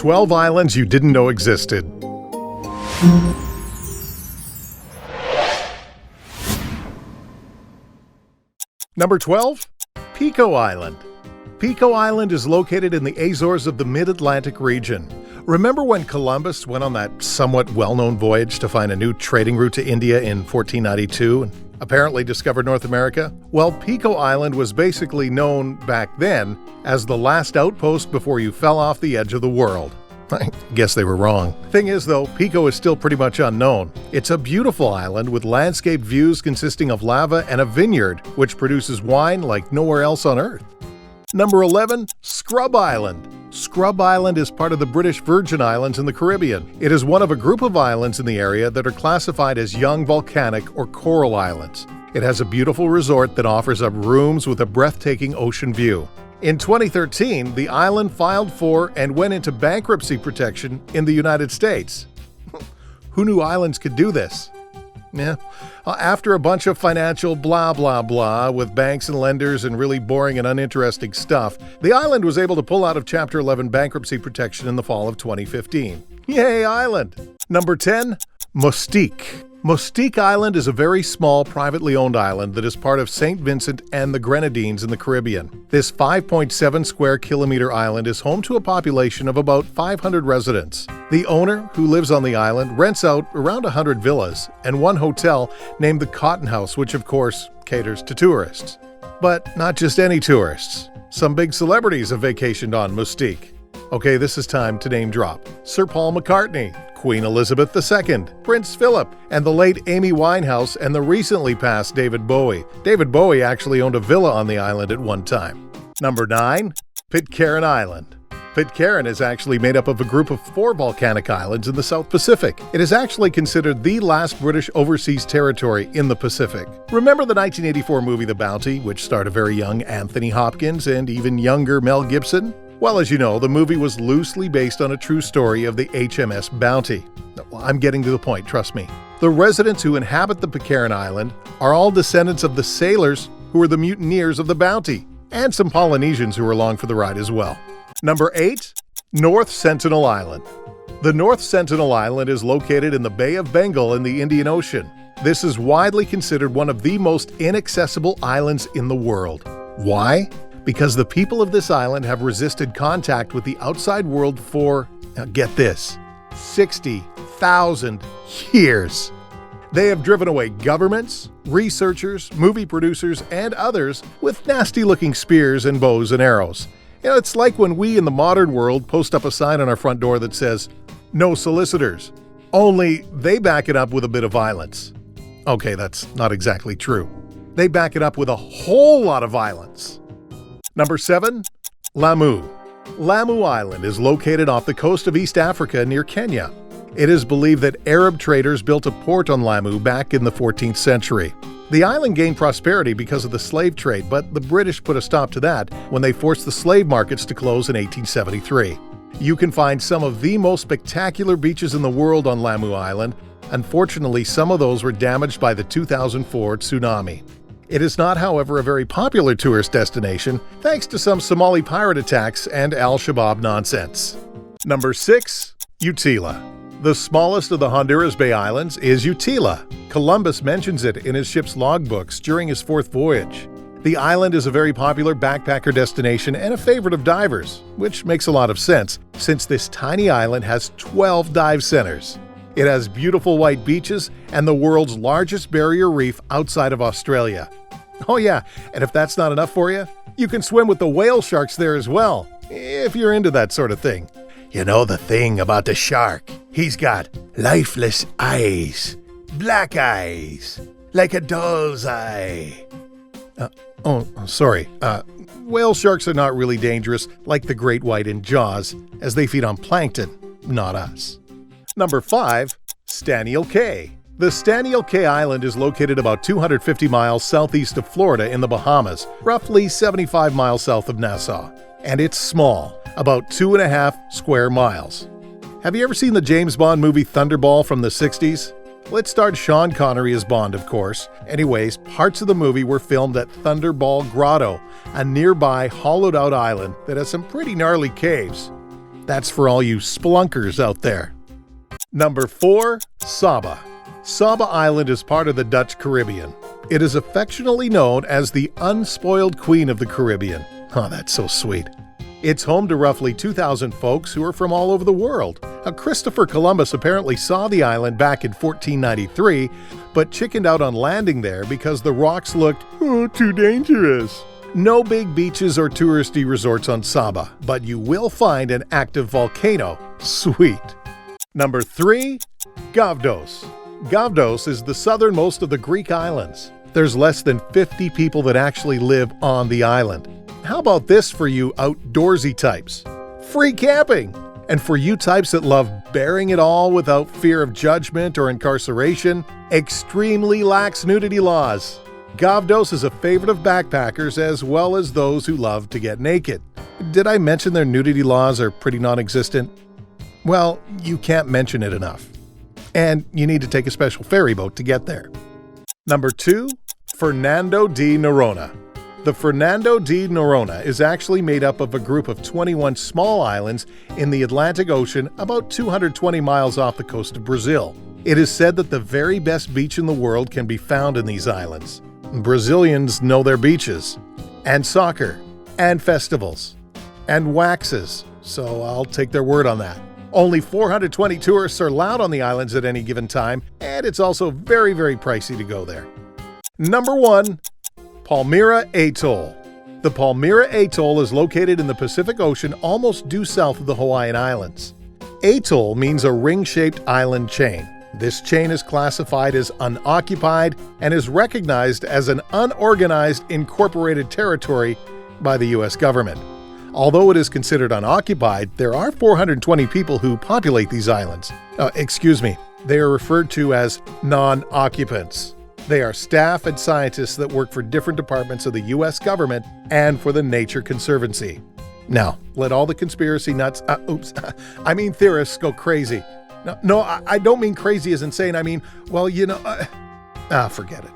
12 islands you didn't know existed. Number 12, Pico Island. Pico Island is located in the Azores of the Mid-Atlantic region. Remember when Columbus went on that somewhat well-known voyage to find a new trading route to India in 1492 and apparently discovered North America? Well, Pico Island was basically known back then as the last outpost before you fell off the edge of the world. I guess they were wrong. Thing is, though, Pico is still pretty much unknown. It's a beautiful island with landscape views consisting of lava and a vineyard, which produces wine like nowhere else on Earth. Number 11, Scrub Island. Scrub Island is part of the British Virgin Islands in the Caribbean. It is one of a group of islands in the area that are classified as young volcanic or coral islands. It has a beautiful resort that offers up rooms with a breathtaking ocean view. In 2013, the island filed for and went into bankruptcy protection in the United States. Who knew islands could do this? Yeah. After a bunch of financial blah blah blah with banks and lenders and really boring and uninteresting stuff, the island was able to pull out of Chapter 11 bankruptcy protection in the fall of 2015. Yay, island! Number 10, Mustique. Mustique Island is a very small, privately owned island that is part of St. Vincent and the Grenadines in the Caribbean. This 5.7 square kilometer island is home to a population of about 500 residents. The owner, who lives on the island, rents out around 100 villas and one hotel named the Cotton House, which of course caters to tourists. But not just any tourists. Some big celebrities have vacationed on Mustique. Okay, this is time to name drop. Sir Paul McCartney, Queen Elizabeth II, Prince Philip, and the late Amy Winehouse and the recently passed David Bowie. David Bowie actually owned a villa on the island at one time. Number 9, Pitcairn Island. Pitcairn is actually made up of a group of 4 volcanic islands in the South Pacific. It is actually considered the last British overseas territory in the Pacific. Remember the 1984 movie The Bounty, which starred a very young Anthony Hopkins and even younger Mel Gibson? Well, as you know, the movie was loosely based on a true story of the HMS Bounty. Well, I'm getting to the point, trust me. The residents who inhabit the Pitcairn Island are all descendants of the sailors who were the mutineers of the Bounty, and some Polynesians who were along for the ride as well. Number 8, North Sentinel Island. The North Sentinel Island is located in the Bay of Bengal in the Indian Ocean. This is widely considered one of the most inaccessible islands in the world. Why? Because the people of this island have resisted contact with the outside world for, now get this, 60,000 years. They have driven away governments, researchers, movie producers, and others with nasty-looking spears and bows and arrows. It's like when we in the modern world post up a sign on our front door that says, "No solicitors," only they back it up with a bit of violence. Okay, that's not exactly true. They back it up with a whole lot of violence. Number 7, Lamu. Lamu Island is located off the coast of East Africa near Kenya. It is believed that Arab traders built a port on Lamu back in the 14th century. The island gained prosperity because of the slave trade, but the British put a stop to that when they forced the slave markets to close in 1873. You can find some of the most spectacular beaches in the world on Lamu Island. Unfortunately, some of those were damaged by the 2004 tsunami. It is not, however, a very popular tourist destination, thanks to some Somali pirate attacks and Al-Shabaab nonsense. Number 6, Utila. The smallest of the Honduras Bay Islands is Utila. Columbus mentions it in his ship's logbooks during his 4th voyage. The island is a very popular backpacker destination and a favorite of divers, which makes a lot of sense, since this tiny island has 12 dive centers. It has beautiful white beaches and the world's largest barrier reef outside of Australia. Oh yeah, and if that's not enough for you, you can swim with the whale sharks there as well, if you're into that sort of thing. You know the thing about the shark? He's got lifeless eyes, black eyes, like a doll's eye. Sorry. Whale sharks are not really dangerous like the great white in Jaws, as they feed on plankton, not us. Number 5, Staniel Cay. The Staniel Cay Island is located about 250 miles southeast of Florida in the Bahamas, roughly 75 miles south of Nassau. And it's small, about 2.5 square miles. Have you ever seen the James Bond movie Thunderball from the 60s? Well, it starred Sean Connery as Bond, of course. Anyways, parts of the movie were filmed at Thunderball Grotto, a nearby hollowed-out island that has some pretty gnarly caves. That's for all you spelunkers out there. Number 4. Saba. Saba Island is part of the Dutch Caribbean. It is affectionately known as the unspoiled queen of the Caribbean. Oh, that's so sweet. It's home to roughly 2,000 folks who are from all over the world. Now, Christopher Columbus apparently saw the island back in 1493, but chickened out on landing there because the rocks looked, too dangerous. No big beaches or touristy resorts on Saba, but you will find an active volcano. Sweet. Number 3. Gavdos. Gavdos is the southernmost of the Greek islands. There's less than 50 people that actually live on the island. How about this for you outdoorsy types? Free camping! And for you types that love bearing it all without fear of judgment or incarceration, extremely lax nudity laws. Gavdos is a favorite of backpackers as well as those who love to get naked. Did I mention their nudity laws are pretty non-existent? Well, you can't mention it enough. And you need to take a special ferry boat to get there. Number 2. Fernando de Noronha. The Fernando de Noronha is actually made up of a group of 21 small islands in the Atlantic Ocean about 220 miles off the coast of Brazil. It is said that the very best beach in the world can be found in these islands. Brazilians know their beaches, and soccer, and festivals, and waxes, so I'll take their word on that. Only 420 tourists are allowed on the islands at any given time, and it's also very, very pricey to go there. Number 1. Palmyra Atoll. The Palmyra Atoll is located in the Pacific Ocean almost due south of the Hawaiian Islands. Atoll means a ring-shaped island chain. This chain is classified as unoccupied and is recognized as an unorganized incorporated territory by the U.S. government. Although it is considered unoccupied, there are 420 people who populate these islands. They are referred to as non-occupants. They are staff and scientists that work for different departments of the U.S. government and for the Nature Conservancy. Now, let all the conspiracy nuts, theorists go crazy. No, I don't mean crazy as insane. I mean, forget it.